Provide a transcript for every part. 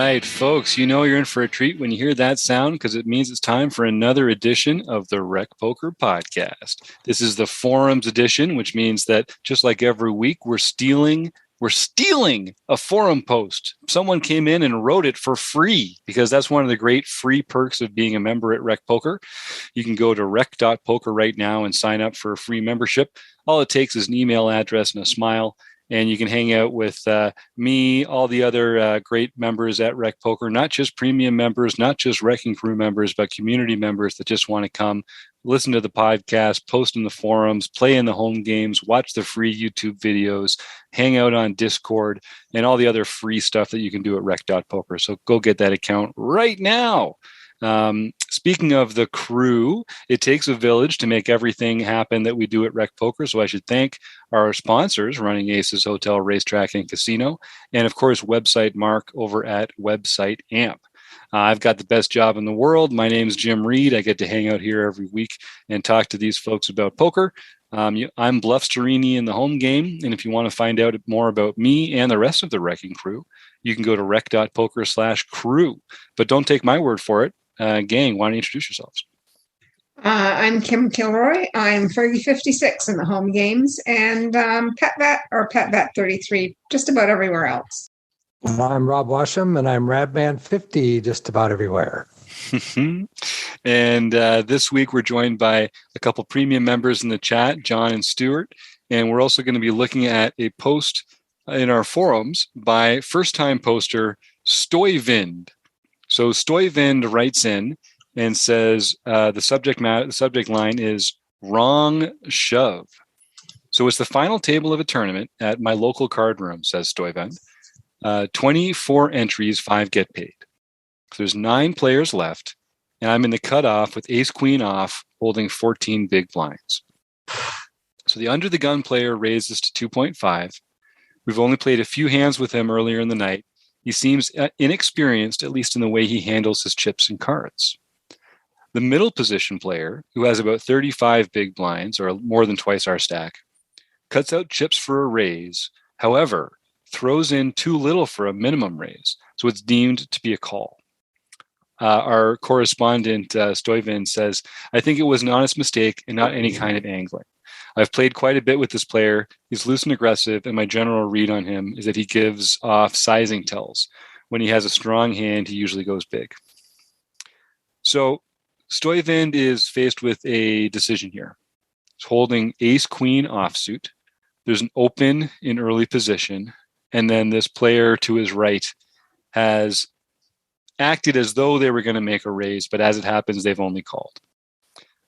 right, folks, you know you're in for a treat when you hear that sound because it means it's time for another edition of the Rec Poker Podcast. This is the Forums edition, which means that just like every week, we're stealing a forum post. Someone came in and wrote it for free because that's one of the great free perks of being a member at Rec Poker. You can go to rec.poker right now and sign up for a free membership. All it takes is an email address and a smile. And you can hang out with me, all the other great members at Rec Poker, not just premium members, not just Wrecking Crew members, but community members that just want to come listen to the podcast, post in the forums, play in the home games, watch the free YouTube videos, hang out on Discord, and all the other free stuff that you can do at rec.poker. So go get that account right now. Speaking of the crew, it takes a village to make everything happen that we do at Rec Poker. So I should thank our sponsors, Running Aces Hotel, Racetrack, and Casino, and of course, Website Mark over at Website Amp. I've got the best job in the world. My name's Jim Reed. I get to hang out here every week and talk to these folks about poker. I'm Bluff Sterini in the home game. And if you want to find out more about me and the rest of the Wrecking Crew, you can go to rec.poker/crew. But don't take my word for it. Gang, why don't you introduce yourselves? I'm Kim Kilroy. I'm Fergie56 in the home games and PetVet 33, just about everywhere else. I'm Rob Washam, and I'm Radman50 just about everywhere. And this week we're joined by a couple premium members in the chat, John and Stuart. And we're also going to be looking at a post in our forums by first-time poster Stoyvind. So Stoyvind writes in and says the subject line is wrong shove. So it's the final table of a tournament at my local card room, says Stoyvind. 24 entries, 5 get paid. So there's 9 players left, and I'm in the cutoff with ace queen off, holding 14 big blinds. So the under the gun player raises to 2.5. We've only played a few hands with him earlier in the night. He seems inexperienced, at least in the way he handles his chips and cards. The middle position player, who has about 35 big blinds, or more than twice our stack, cuts out chips for a raise, however, throws in too little for a minimum raise, so it's deemed to be a call. Our correspondent, Stoyvind, says, I think it was an honest mistake and not any kind of angling. I've played quite a bit with this player. He's loose and aggressive, and my general read on him is that he gives off sizing tells. When he has a strong hand, he usually goes big. So Stoyvind is faced with a decision here. He's holding ace-queen offsuit. There's an open in early position, and then this player to his right has acted as though they were going to make a raise, but as it happens, they've only called.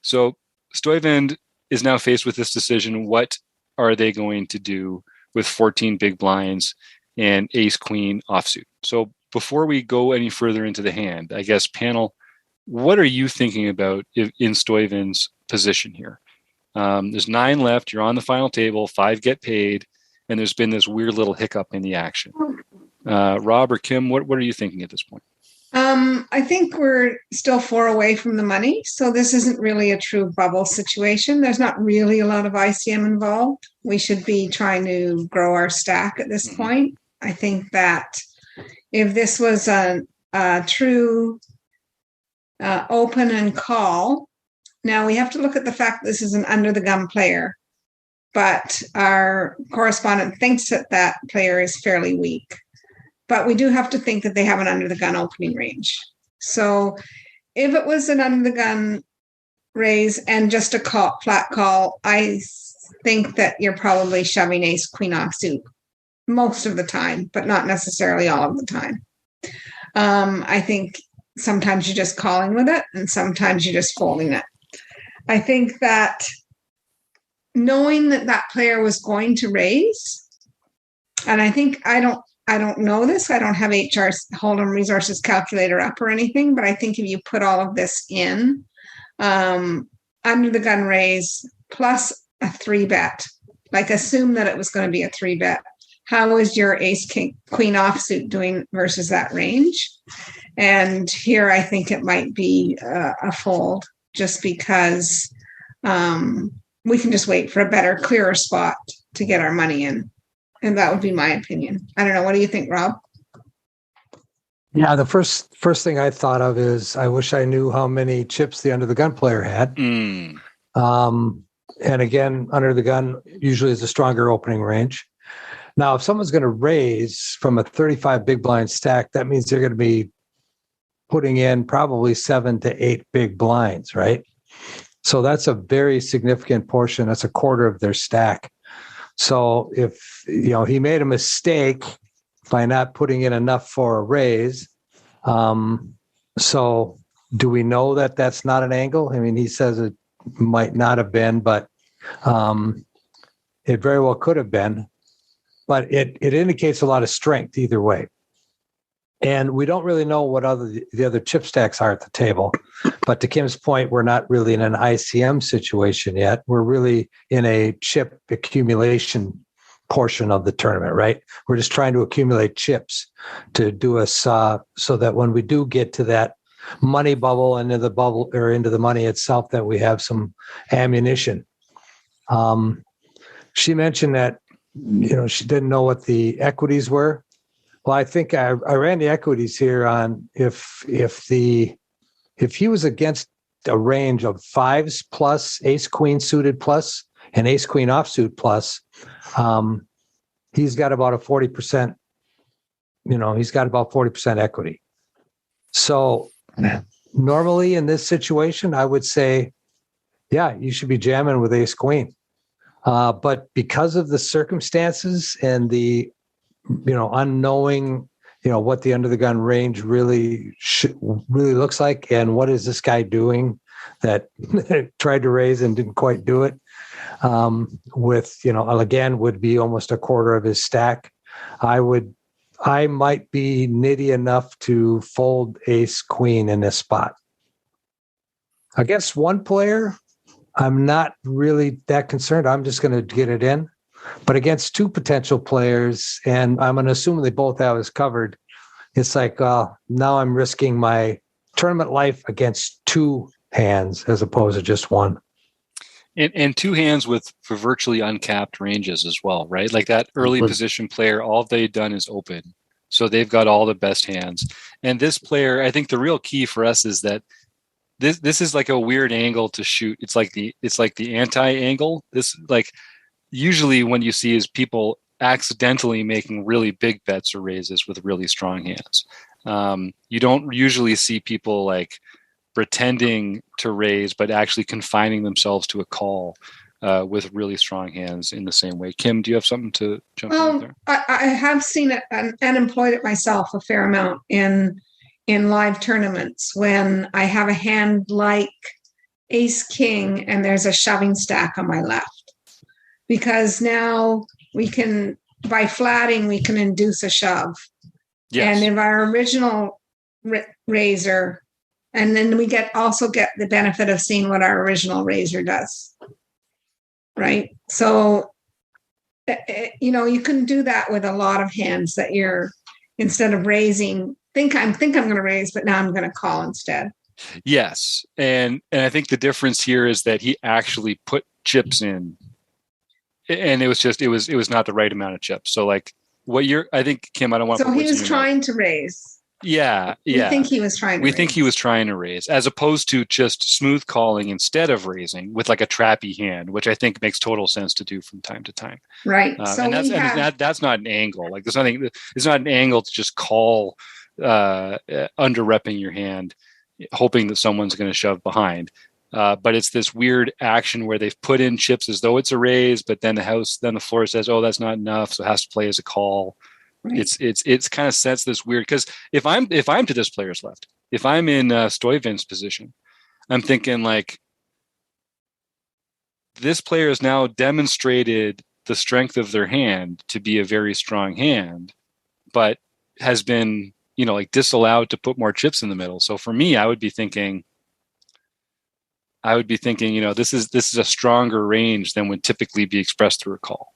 So Stoyvind is now faced with this decision. What are they going to do with 14 big blinds and ace-queen offsuit? So before we go any further into the hand, I guess, panel, what are you thinking about in Stoyvind's position here? There's 9 left. You're on the final table. 5 get paid. And there's been this weird little hiccup in the action. Rob or Kim, what are you thinking at this point? I think we're still 4 away from the money. So this isn't really a true bubble situation. There's not really a lot of ICM involved. We should be trying to grow our stack at this point. I think that if this was a true open and call, now we have to look at the fact that this is an under the gun player. But our correspondent thinks that player is fairly weak. But we do have to think that they have an under-the-gun opening range. So if it was an under-the-gun raise and just a flat call, I think that you're probably shoving ace-queen offsuit most of the time, but not necessarily all of the time. I think sometimes you're just calling with it, and sometimes you're just folding it. I think that knowing that player was going to raise, and I think I don't know this. I don't have HR Hold'em Resources calculator up or anything, but I think if you put all of this in, under the gun raise plus a 3-bet, like assume that it was going to be a 3-bet. How is your ace-queen offsuit doing versus that range? And here I think it might be a fold just because we can just wait for a better, clearer spot to get our money in. And that would be my opinion. I don't know. What do you think, Rob? Yeah, the first thing I thought of is I wish I knew how many chips the under the gun player had. Mm. And again, under the gun usually is a stronger opening range. Now, if someone's going to raise from a 35 big blind stack, that means they're going to be putting in probably 7 to 8 big blinds, right? So that's a very significant portion. That's a quarter of their stack. So if he made a mistake by not putting in enough for a raise, so do we know that that's not an angle? I mean, he says it might not have been, but it very well could have been. But it indicates a lot of strength either way. And we don't really know what the other chip stacks are at the table. But to Kim's point, we're not really in an ICM situation yet. We're really in a chip accumulation portion of the tournament, right? We're just trying to accumulate chips to do us so that when we do get to that money bubble and into the bubble or into the money itself, that we have some ammunition. She mentioned that she didn't know what the equities were. Well, I think I ran the equities here on if he was against a range of 5s plus, ace queen suited plus, and ace queen offsuit plus, he's got about a 40%. He's got about 40% equity. So normally in this situation, I would say, yeah, you should be jamming with ace queen. But because of the circumstances and the unknowing, what the under the gun range really looks like, and what is this guy doing that tried to raise and didn't quite do it, with again would be almost a quarter of his stack. I might be nitty enough to fold ace queen in this spot. Against one player, I'm not really that concerned. I'm just going to get it in. But against two potential players, and I'm going to assume they both have us covered, it's like now I'm risking my tournament life against two hands as opposed to just one. And two hands for virtually uncapped ranges as well, right? Like that early position player, all they've done is open. So they've got all the best hands. And this player, I think the real key for us is that this is like a weird angle to shoot. It's like the anti-angle. This like usually when you see is people accidentally making really big bets or raises with really strong hands. You don't usually see people like pretending to raise, but actually confining themselves to a call with really strong hands in the same way. Kim, do you have something to jump in there? I have seen it and employed it myself a fair amount in live tournaments when I have a hand like ace king and there's a shoving stack on my left, because now we can, by flatting, we can induce a shove. Yes. And if our original raiser, and then we also get the benefit of seeing what our original raiser does, right? So, you can do that with a lot of hands that you're, instead of raising, I'm going to raise, but now I'm going to call instead. Yes, and I think the difference here is that he actually put chips in, and it was not the right amount of chips. So like I think Kim, I don't want. So he was trying to raise. Yeah. We think he was trying to raise. We think he was trying to raise, as opposed to just smooth calling instead of raising with like a trappy hand, which I think makes total sense to do from time to time. Right. So that's not an angle. Like it's not an angle to just call under repping your hand, hoping that someone's going to shove behind. But it's this weird action where they've put in chips as though it's a raise, but then the floor says, oh, that's not enough. So it has to play as a call. Right. It's kind of sets this weird, because if I'm to this player's left, if I'm in Stoyvind's position, I'm thinking like this player has now demonstrated the strength of their hand to be a very strong hand, but has been disallowed to put more chips in the middle. So for me, I would be thinking, this is a stronger range than would typically be expressed through a call.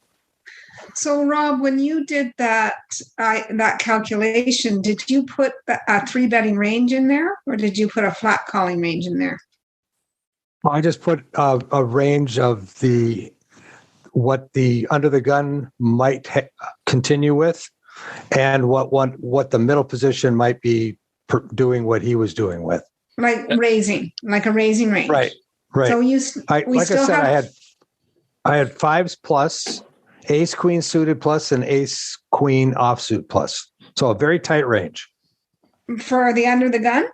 So, Rob, when you did that calculation, did you put a 3-betting range in there, or did you put a flat calling range in there? Well, I just put a range of what the under the gun might continue with. and what the middle position might be doing what he was doing with. Like a raising range. Right. So I had fives plus, ace queen suited plus, and ace queen offsuit plus. So a very tight range. For the under the gun?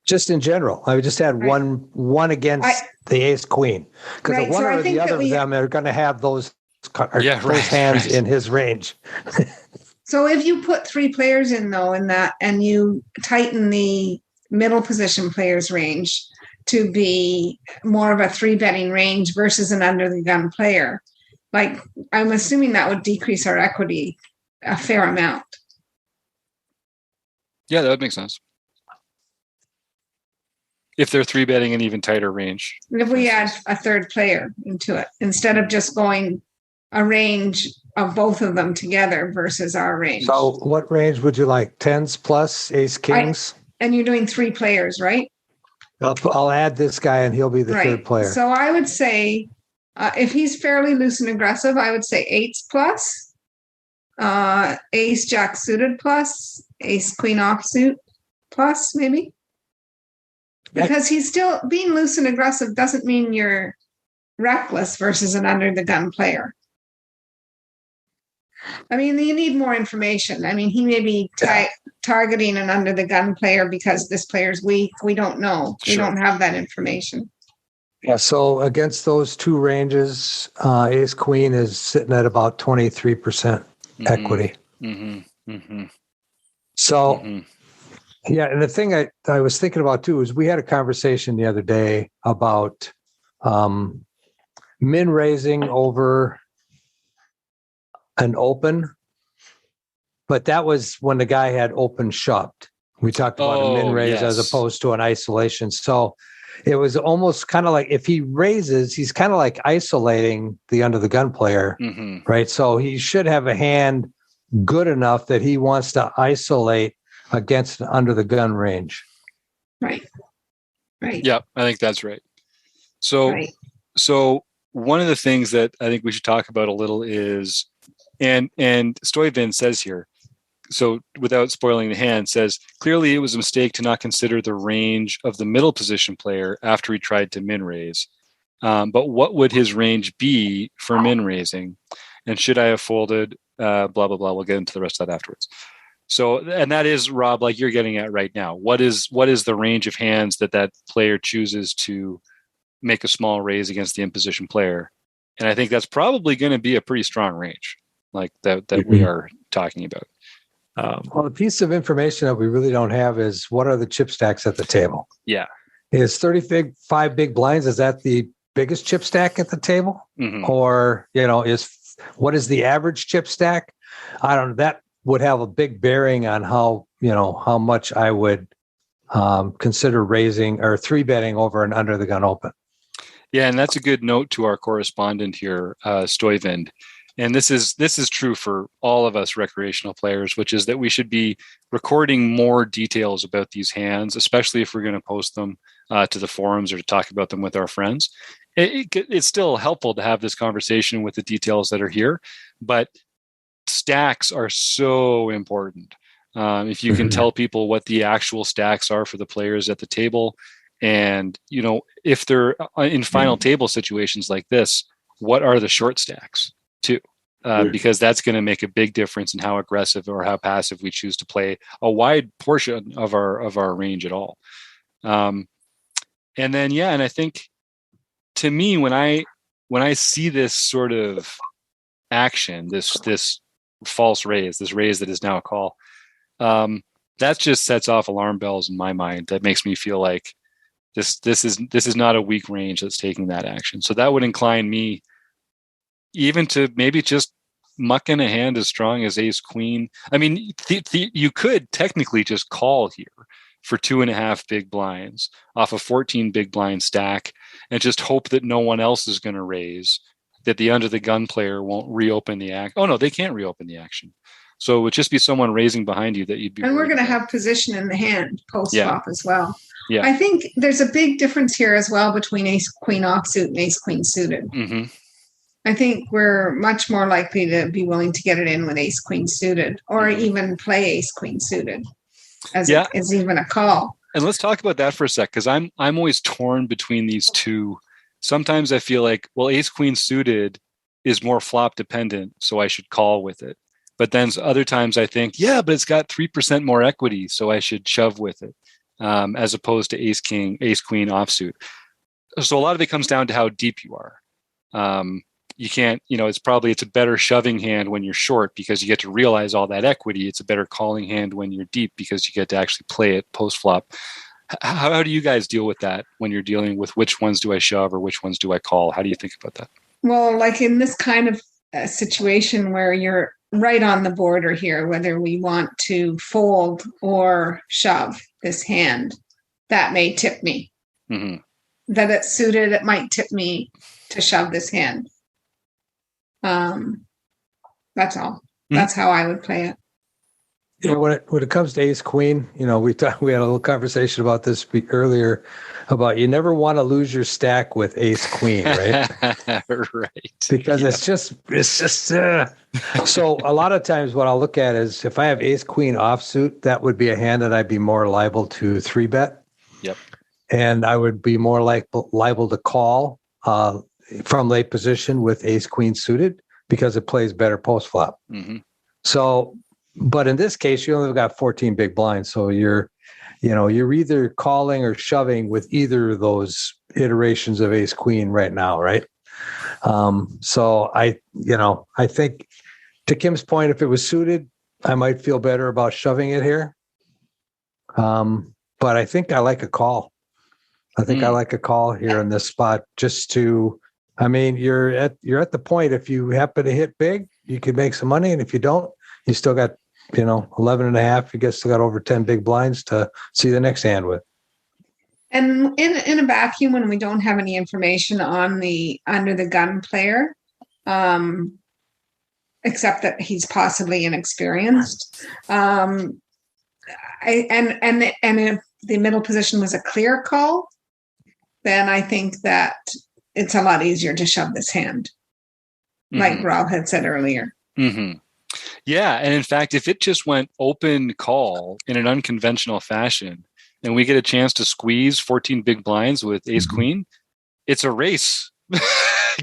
Just in general. I just had one against the ace queen. Because one or the other of them are going to have those hands in his range. So if you put 3 players in, though, in that, and you tighten the middle position player's range to be more of a 3-betting range versus an under the gun player, like, I'm assuming that would decrease our equity a fair amount. Yeah, that would make sense. If they're 3-betting an even tighter range. And if we add a third player into it, instead of just going a range of both of them together versus our range. So what range would you like? 10s plus, ace kings? And you're doing 3 players, right? I'll add this guy and he'll be the third player. So I would say, if he's fairly loose and aggressive, I would say 8s plus, ace jack suited plus, ace queen offsuit plus, maybe. Because he's still being loose and aggressive doesn't mean you're reckless versus an under the gun player. I mean, you need more information. I mean, he may be targeting an under the gun player because this player's weak. We don't know. We don't have that information. Yeah. So against those 2 ranges, ace queen is sitting at about 23% equity. Mm-hmm. Mm-hmm. So, yeah. And the thing I was thinking about too is we had a conversation the other day about min raising over an open, but that was when the guy had open shoved. We talked about a min raise as opposed to an isolation. So it was almost kind of like if he raises, he's kind of like isolating the under the gun player, right? So he should have a hand good enough that he wants to isolate against an under the gun range. Right. Yeah, I think that's right. So one of the things that I think we should talk about a little is, and Stoyvind says here, so without spoiling the hand, says, clearly it was a mistake to not consider the range of the middle position player after he tried to min raise. But what would his range be for min raising? And should I have folded, blah, blah, blah. We'll get into the rest of that afterwards. So, and that is, Rob, like you're getting at right now. What is the range of hands that player chooses to make a small raise against the in position player? And I think that's probably going to be a pretty strong range, like that we are talking about. Well, the piece of information that we really don't have is what are the chip stacks at the table? Yeah. Is 35 big blinds, is that the biggest chip stack at the table? Or, what is the average chip stack? I don't know. That would have a big bearing on how much I would consider raising or 3-betting over an under the gun open. Yeah. And that's a good note to our correspondent here, Stoyvind. And this is true for all of us recreational players, which is that we should be recording more details about these hands, especially if we're going to post them to the forums or to talk about them with our friends. It's still helpful to have this conversation with the details that are here, but stacks are so important. If you can tell people what the actual stacks are for the players at the table, and if they're in final table situations like this, what are the short stacks too? Because that's going to make a big difference in how aggressive or how passive we choose to play a wide portion of our range at all. And then, and I think to me, when I see this sort of action, this false raise, this raise that is now a call, that just sets off alarm bells in my mind. That makes me feel like this is not a weak range that's taking that action. So that would incline me even to maybe just muck in a hand as strong as ace queen. I mean, you could technically just call here for 2.5 big blinds off a 14 big blind stack and just hope that no one else is going to raise, that the under the gun player won't reopen the act. Oh no, they can't reopen the action. So it would just be someone raising behind you that you'd be. And we're going to have position in the hand post flop as well. Yeah. I think there's a big difference here as well between ace queen offsuit and ace queen suited. I think we're much more likely to be willing to get it in with ace queen suited, or even play ace queen suited as even a call. And let's talk about that for a sec, because I'm always torn between these two. Sometimes I feel like, well, ace queen suited is more flop dependent, so I should call with it. But then other times I think, yeah, but it's got 3% more equity, so I should shove with it, as opposed to ace queen offsuit. So a lot of it comes down to how deep you are. You can't, it's a better shoving hand when you're short because you get to realize all that equity. It's a better calling hand when you're deep because you get to actually play it post flop. How do you guys deal with that when you're dealing with which ones do I shove or which ones do I call? How do you think about that? Well, like in this kind of situation where you're right on the border here, whether we want to fold or shove this hand, that may tip me. Mm-hmm. That it's suited, it might tip me to shove this hand. That's all. Mm-hmm. That's how I would play it. When it comes to ace queen, we had a little conversation about this earlier about you never want to lose your stack with ace queen, right? Right. Because it's just so a lot of times what I'll look at is if I have ace queen offsuit, that would be a hand that I'd be more liable to 3-bet. Yep. And I would be more liable to call from late position with ace queen suited because it plays better post flop. Mm-hmm. So, but in this case, you only got 14 big blinds. So you're either calling or shoving with either of those iterations of ace queen right now. Right. So I think to Kim's point, if it was suited, I might feel better about shoving it here. But I think I like a call. I like a call here in this spot just to, you're at the point, if you happen to hit big, you could make some money. And if you don't, you still got, 11 and a half, you still got over 10 big blinds to see the next hand with. And in a vacuum, when we don't have any information on the under the gun player, except that he's possibly inexperienced, and if the middle position was a clear call, then I think that it's a lot easier to shove this hand, like Rob had said earlier. Mm-hmm. Yeah, and in fact, if it just went open call in an unconventional fashion, and we get a chance to squeeze 14 big blinds with ace queen, it's a race.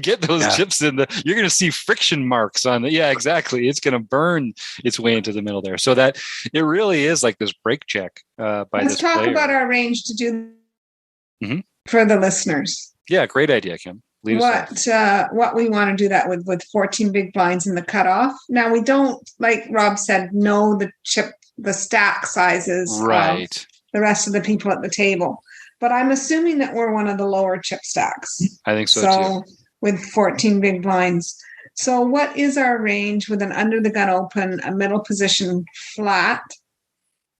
Get those chips in you're going to see friction marks on the, exactly. It's going to burn its way into the middle there. So that it really is like this brake check by Let's talk player. About our range to do for the listeners. Yeah, great idea, Kim. What we want to do that with 14 big blinds in the cutoff. Now we don't, like Rob said, know the stack sizes right. of the rest of the people at the table. But I'm assuming that we're one of the lower chip stacks. I think so too. With 14 big blinds. So what is our range with an under the gun open, a middle position flat?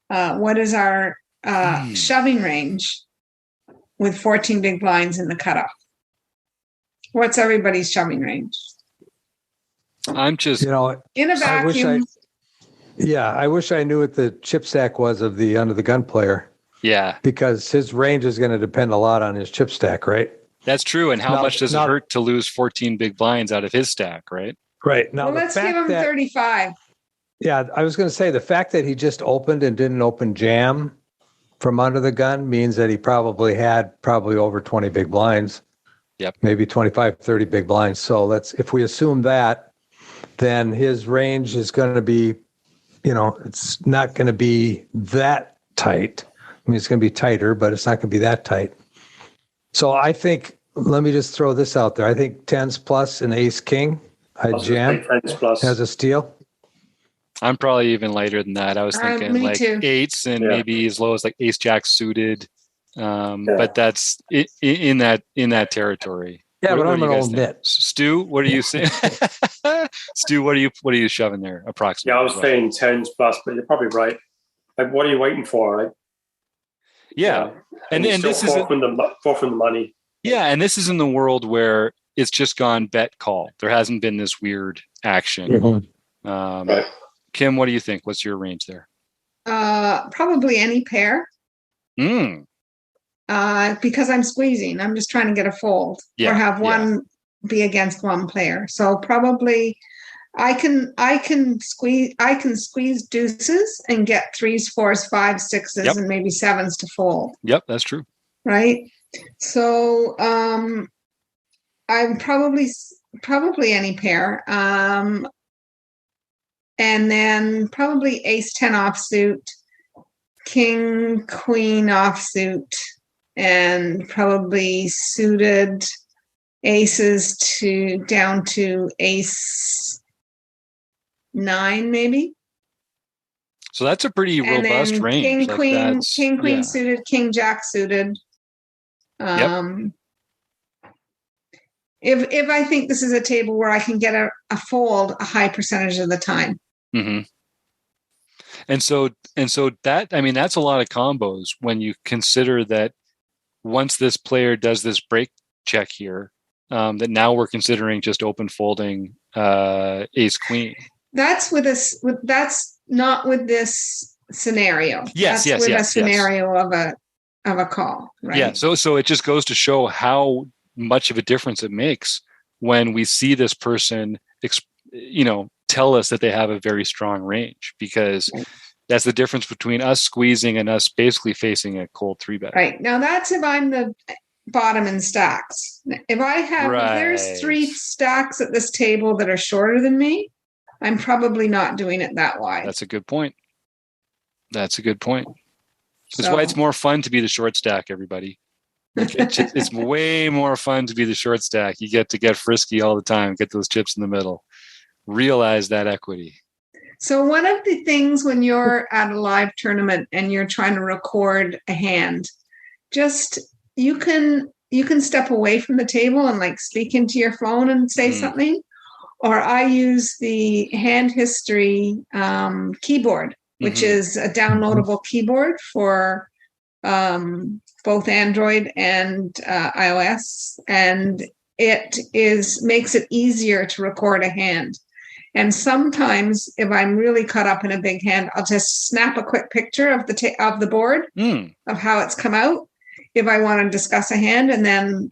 What is our shoving range with 14 big blinds in the cutoff? What's everybody's shoving range? I'm just, in a vacuum. I wish I knew what the chip stack was of the under the gun player. Yeah. Because his range is going to depend a lot on his chip stack, right? That's true. And how much does it hurt to lose 14 big blinds out of his stack, right? Right. Now, let's give him 35. Yeah, I was going to say the fact that he just opened and didn't open jam from under the gun means that he probably had over 20 big blinds. Yep. Maybe 25, 30 big blinds. So if we assume that, then his range is going to be, it's not going to be that tight. It's going to be tighter, but it's not going to be that tight. So I think, let me just throw this out there. I think 10s plus and ace king, I jam as a steal. I'm probably even lighter than that. I was thinking like too. 8s and maybe as low as like ace jack suited. But that's in that territory. Yeah, but I'm an old nit. Stu, what are you saying? Stu, what are you shoving there approximately? Yeah, I was saying 10s plus, but you're probably right. Like, what are you waiting for, right? Yeah. And this is from the money. Yeah, and this is in the world where it's just gone bet call. There hasn't been this weird action. Mm-hmm. Right. Kim, what do you think? What's your range there? Probably any pair. Because I'm squeezing. I'm just trying to get a fold or have one be against one player. So probably I can squeeze deuces and get threes, fours, fives, sixes, Yep. and maybe sevens to fold. Yep, that's true. Right. So I'm probably any pair. And then probably ace 10 offsuit, king queen offsuit, and probably suited aces to down to ace 9 maybe. So that's a pretty And robust then range. king queen yeah. suited, king jack suited. If I think this is a table where I can get a fold a high percentage of the time. Mm-hmm. And so that, I mean, that's a lot of combos when you consider that once this player does this break check here, that now we're considering just open folding ace queen. That's that's not with this scenario. Yes, that's with a scenario of a call, right? Yeah. So it just goes to show how much of a difference it makes when we see this person, tell us that they have a very strong range, because that's the difference between us squeezing and us basically facing a cold 3-bet. Right. Now that's if I'm the bottom in stacks. If there's 3 stacks at this table that are shorter than me, I'm probably not doing it that wide. That's a good point. That's why it's more fun to be the short stack, everybody. It's way more fun to be the short stack. You get to get frisky all the time, get those chips in the middle, realize that equity. So one of the things when you're at a live tournament and you're trying to record a hand, just you can step away from the table and like speak into your phone and say something. Or I use the hand history keyboard, which is a downloadable keyboard for both Android and iOS, and it makes it easier to record a hand. And sometimes, if I'm really caught up in a big hand, I'll just snap a quick picture of the board of how it's come out. If I want to discuss a hand, and then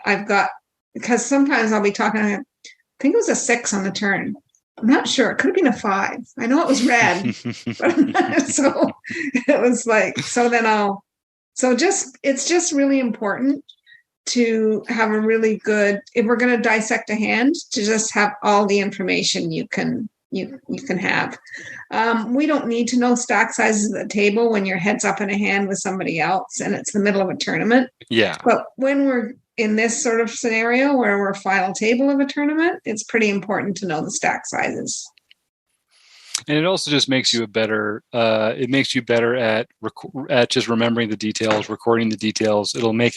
because sometimes I'll be talking. I think it was a 6 on the turn. I'm not sure. It could have been a 5. I know it was red, so it was like. So then it's just really important to have a really good. If we're going to dissect a hand, to just have all the information you can have. We don't need to know stack sizes at the table when your head's up in a hand with somebody else and it's the middle of a tournament. Yeah. But when we're in this sort of scenario where we're final table of a tournament, it's pretty important to know the stack sizes. And it also just makes you better at just remembering the details, recording the details. It'll make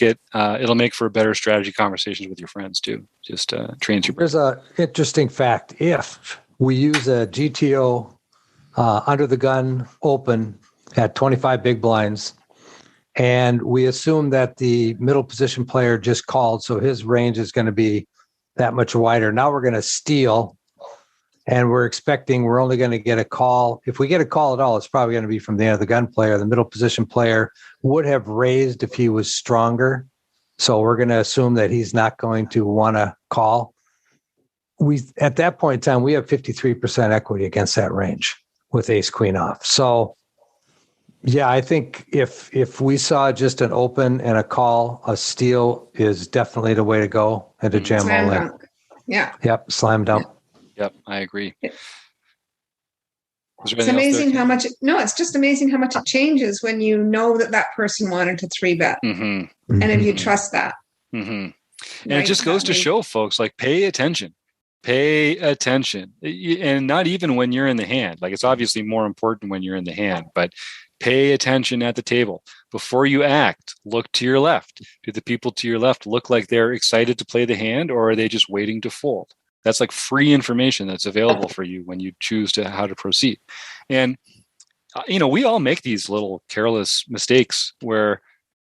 for better strategy conversations with your friends too. Just trains your brain. There's an interesting fact. If we use a GTO under the gun open at 25 big blinds, and we assume that the middle position player just called, so his range is going to be that much wider. Now we're going to steal, and we're only going to get a call. If we get a call at all, it's probably going to be from the end of the gun player. The middle position player would have raised if he was stronger. So we're going to assume that he's not going to want to call. At that point in time, we have 53% equity against that range with ace queen off. So yeah, I think if we saw just an open and a call, a steal is definitely the way to go and to jam all in. Yeah. Yep. Slam dunk. Yep. I agree. It's amazing how much. It's just amazing how much it changes when you know that person wanted to 3-bet, and if you trust that. And it just goes to show, folks, like pay attention, and not even when you're in the hand. Like it's obviously more important when you're in the hand, but pay attention at the table. Before you act, look to your left. Do the people to your left look like they're excited to play the hand, or are they just waiting to fold? That's like free information that's available for you when you choose how to proceed. And, we all make these little careless mistakes where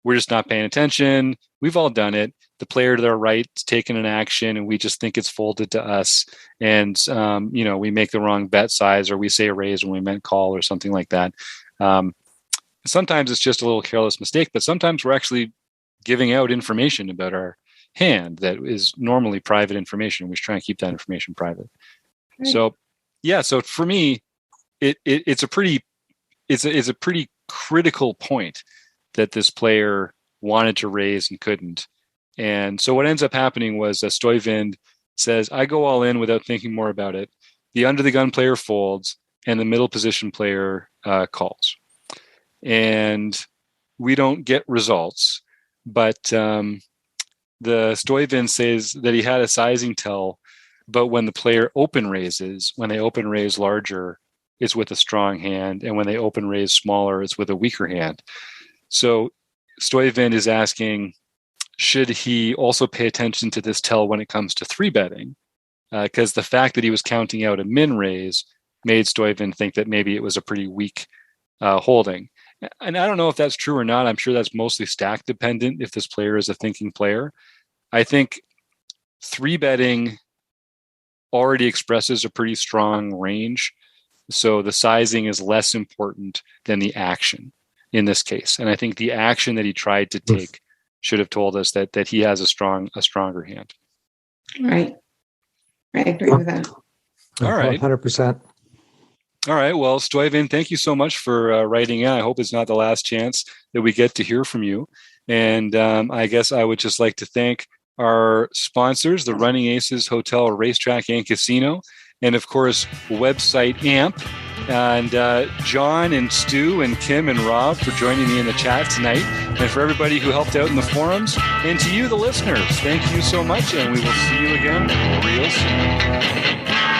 we're just not paying attention. We've all done it. The player to their right is taking an action and we just think it's folded to us. And, we make the wrong bet size, or we say raise when we meant call or something like that. Sometimes it's just a little careless mistake, but sometimes we're actually giving out information about our hand that is normally private information. We should try and keep that information private. Right. So, yeah. So for me, it's a pretty critical point that this player wanted to raise and couldn't. And so what ends up happening was Stoyvind says, I go all in without thinking more about it. The under the gun player folds and the middle position player calls. And we don't get results. But the Stoyvind says that he had a sizing tell, but when the player open raises, when they open raise larger, it's with a strong hand. And when they open raise smaller, it's with a weaker hand. So Stoyvind is asking, should he also pay attention to this tell when it comes to 3-betting? Because the fact that he was counting out a min raise made Stoyvind think that maybe it was a pretty weak holding. And I don't know if that's true or not. I'm sure that's mostly stack dependent if this player is a thinking player. I think 3-betting already expresses a pretty strong range. So the sizing is less important than the action in this case. And I think the action that he tried to take should have told us that he has a stronger hand. Right. I agree with that. All right. 100%. All right. Well, Stoyvind, thank you so much for writing in. I hope it's not the last chance that we get to hear from you. And I guess I would just like to thank our sponsors, the Running Aces Hotel, Racetrack, and Casino, and of course, website AMP. And John and Stu and Kim and Rob for joining me in the chat tonight. And for everybody who helped out in the forums. And to you, the listeners, thank you so much. And we will see you again real soon.